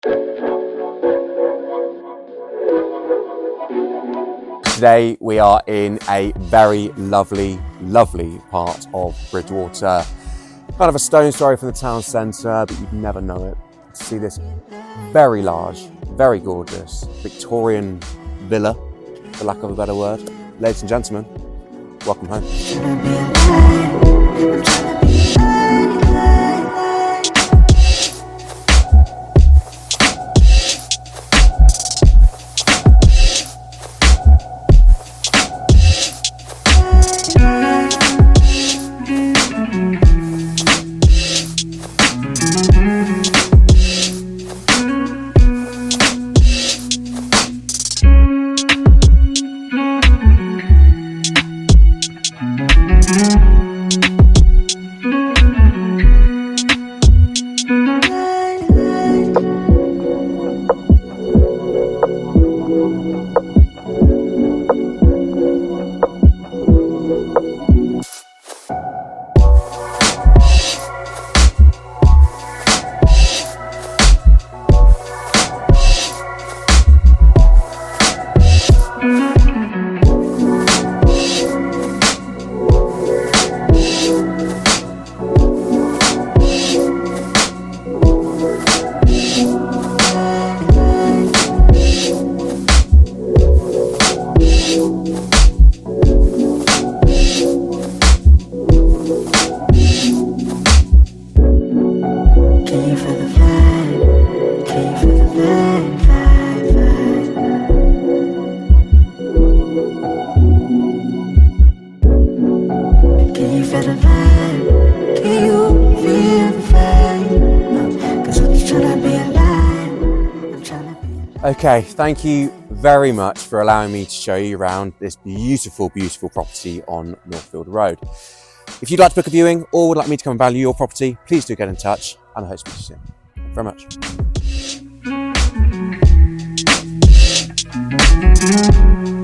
Today we are in a very lovely part of Bridgwater. Kind of a stone's throw from the town centre, but you'd never know it. To see this very large, very gorgeous Victorian villa, for lack of a better word. Ladies and gentlemen, welcome home. Okay, thank you very much for allowing me to show you around this beautiful property on Northfield Road. If you'd like to book a viewing or would like me to come and value your property, please do get in touch, and I hope to speak to you soon. Thank you very much.